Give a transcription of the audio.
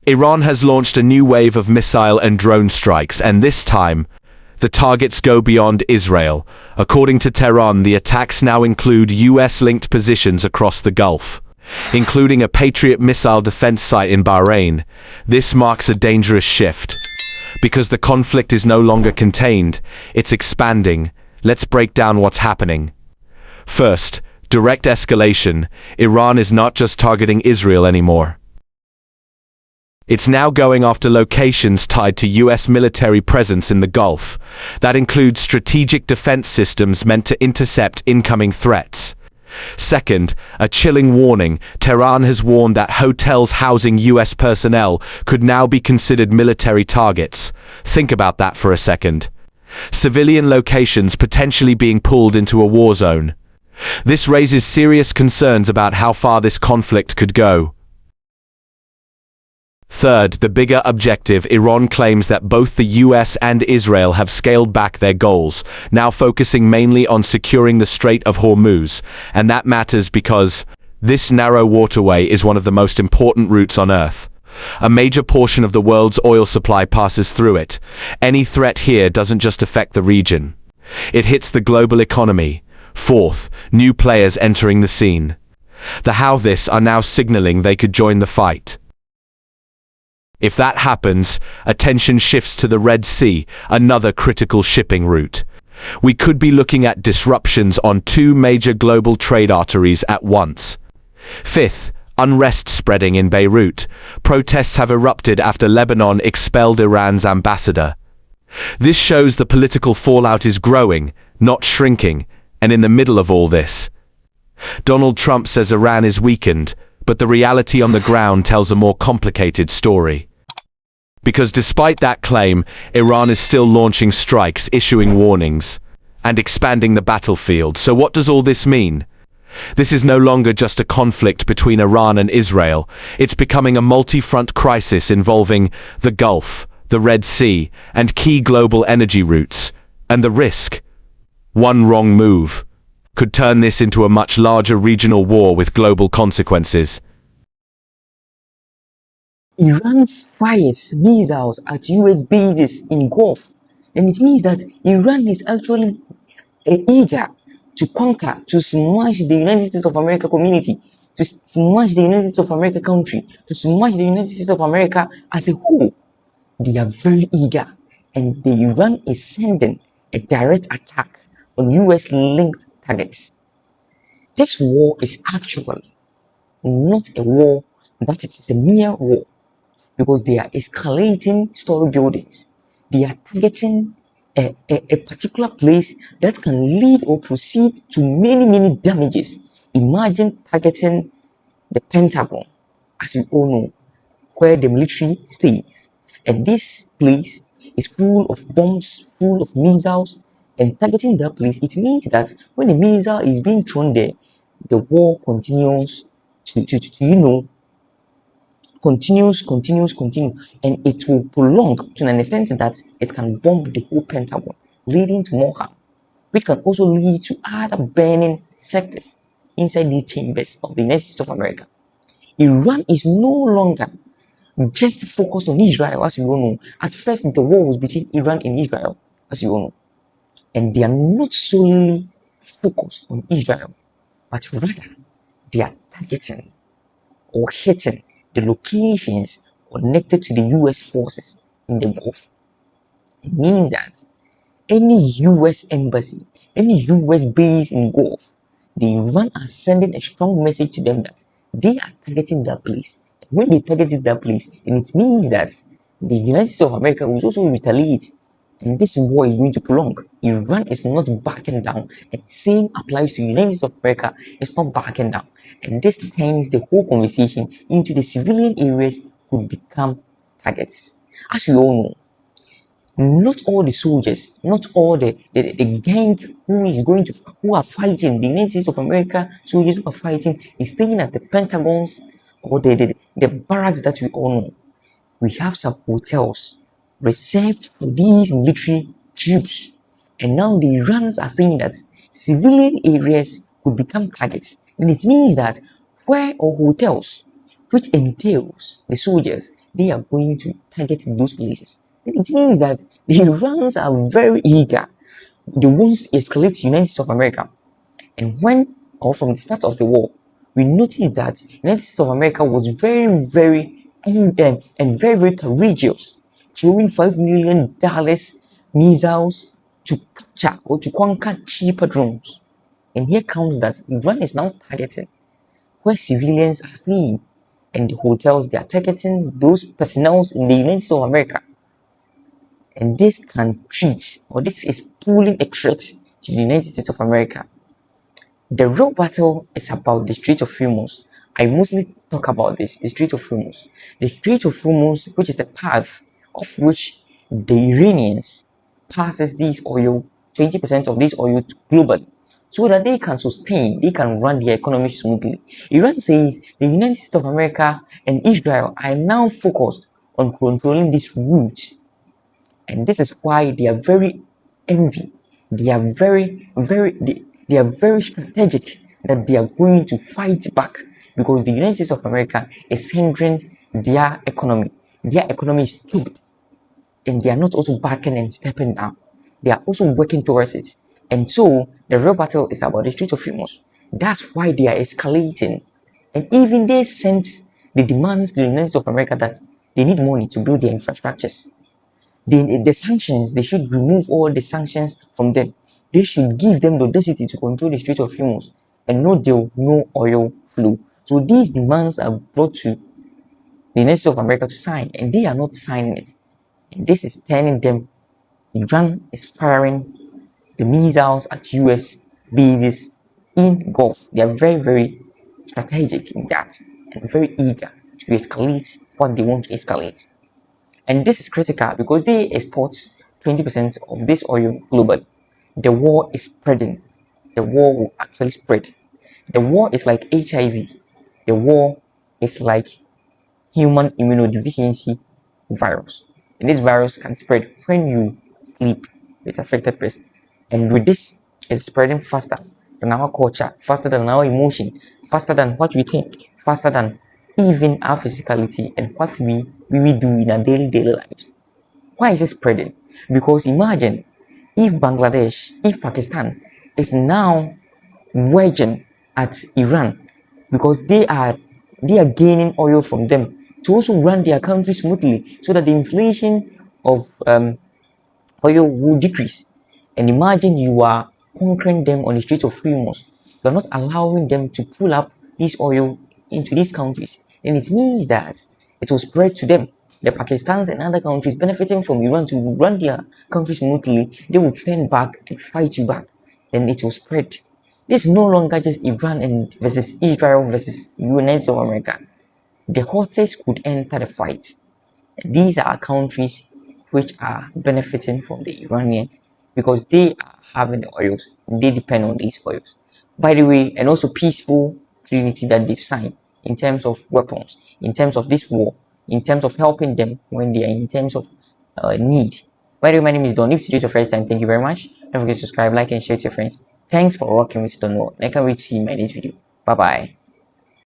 Iran has launched a new wave of missile and drone strikes, and this time, the targets go beyond Israel. According to Tehran, the attacks now include US-linked positions across the Gulf, including a Patriot missile defense site in Bahrain. This marks a dangerous shift, because the conflict is no longer contained, it's expanding. Let's break down what's happening. First, direct escalation. Iran is not just targeting Israel anymore. It's now going after locations tied to US military presence in the Gulf. That includes strategic defense systems meant to intercept incoming threats. Second, a chilling warning. Tehran has warned that hotels housing US personnel could now be considered military targets. Think about that for a second. Civilian locations potentially being pulled into a war zone. This raises serious concerns about how far this conflict could go. Third, the bigger objective. Iran claims that both the US and Israel have scaled back their goals, now focusing mainly on securing the Strait of Hormuz. And that matters because this narrow waterway is one of the most important routes on Earth. A major portion of the world's oil supply passes through it. Any threat here doesn't just affect the region. It hits the global economy. Fourth, new players entering the scene. The Houthis are now signaling they could join the fight. If that happens, attention shifts to the Red Sea, another critical shipping route. We could be looking at disruptions on two major global trade arteries at once. Fifth, unrest spreading in Beirut. Protests have erupted after Lebanon expelled Iran's ambassador. This shows the political fallout is growing, not shrinking, and in the middle of all this, Donald Trump says Iran is weakened, but the reality on the ground tells a more complicated story. Because despite that claim, Iran is still launching strikes, issuing warnings, and expanding the battlefield. So what does all this mean? This is no longer just a conflict between Iran and Israel. It's becoming a multi-front crisis involving the Gulf, the Red Sea, and key global energy routes. And the risk, one wrong move, could turn this into a much larger regional war with global consequences. Iran fires missiles at US bases in Gulf, and it means that Iran is actually eager to conquer, to smash the United States of America community, to smash the United States of America country, to smash the United States of America as a whole. They are very eager, and Iran is sending a direct attack on US-linked targets. This war is actually not a war, that is a mere war, because they are escalating story buildings. They are targeting a particular place that can lead or proceed to many damages. Imagine targeting the Pentagon, as we all know, where the military stays. And this place is full of bombs, full of missiles, and targeting that place, it means that when a missile is being thrown there, the war continues continues, and it will prolong to an extent that it can bomb the whole Pentagon, leading to more harm, which can also lead to other burning sectors inside these chambers of the United States of America. Iran is no longer just focused on Israel, as you all know. At first, the war was between Iran and Israel, as you all know. And they are not solely focused on Israel, but rather they are targeting or hitting the locations connected to the US forces in the Gulf. It means that any US embassy, any US base in Gulf, the Iran are sending a strong message to them that they are targeting that place. And when they targeted that place, and it means that the United States of America will also retaliate, and this war is going to prolong. Iran is not backing down, and the same applies to the United States of America. It's not backing down. And this turns the whole conversation into the civilian areas could become targets. As we all know, not all the soldiers, not all the gang who are fighting, the United States of America soldiers who are fighting is staying at the Pentagons or the barracks that we all know. We have some hotels reserved for these military troops. And now the Iranians are saying that civilian areas could become targets. And it means that where are hotels, which entails the soldiers they are going to target those places. Then it means that the Iranians are very eager. They want to escalate the United States of America. And when, or from the start of the war, we noticed that United States of America was very and very courageous, throwing $5 million missiles to capture or to conquer cheaper drones. And here comes that Iran is now targeting where civilians are staying, and the hotels they are targeting those personnel in the United States of America. And this can treat, or this is pulling a threat to the United States of America. The real battle is about the Strait of Hormuz. I mostly talk about this, the Strait of Hormuz. The Strait of Hormuz, which is the path of which the Iranians passes this oil, 20% of this oil globally, so that they can sustain, they can run their economy smoothly. Iran says the United States of America and Israel are now focused on controlling this route. And this is why they are very envy. They are they are very strategic that they are going to fight back, because the United States of America is hindering their economy. Their economy is choked, and they are not also backing and stepping down. They are also working towards it. And so the real battle is about the Strait of Hormuz. That's why they are escalating. And even they sent the demands to the United States of America that they need money to build their infrastructures. The sanctions, they should remove all the sanctions from them. They should give them the audacity to control the Strait of Hormuz and no oil flow. So these demands are brought to the United States of America to sign, and they are not signing it. And this is turning them. Iran is firing the missiles at US bases in Gulf. They are very strategic in that and very eager to escalate what they want to escalate. And this is critical because they export 20% of this oil globally. The war is spreading. The war will actually spread. The war is like HIV. The war is like human immunodeficiency virus. And this virus can spread when you sleep with affected person. And with this, it's spreading faster than our culture, faster than our emotion, faster than what we think, faster than even our physicality and what we do in our daily lives. Why is it spreading? Because imagine if Bangladesh, if Pakistan is now wedging at Iran, because they are gaining oil from them to also run their country smoothly, so that the inflation of oil will decrease. And imagine you are conquering them on the Strait of Hormuz. You are not allowing them to pull up this oil into these countries. Then it means that it will spread to them. The Pakistans and other countries benefiting from Iran to run their countries smoothly, they will turn back and fight you back. Then it will spread. This is no longer just Iran and versus Israel versus United States of America. The Houthis could enter the fight. These are countries which are benefiting from the Iranians because they are having the oils. They depend on these oils. By the way, and also peaceful treaty that they've signed in terms of weapons, in terms of this war, in terms of helping them when they are in terms of need. By the way, my name is Don. If today's your first time, thank you very much. Don't forget to subscribe, like, and share to your friends. Thanks for rocking with Nuel. I can't wait to see you in my next video. Bye bye.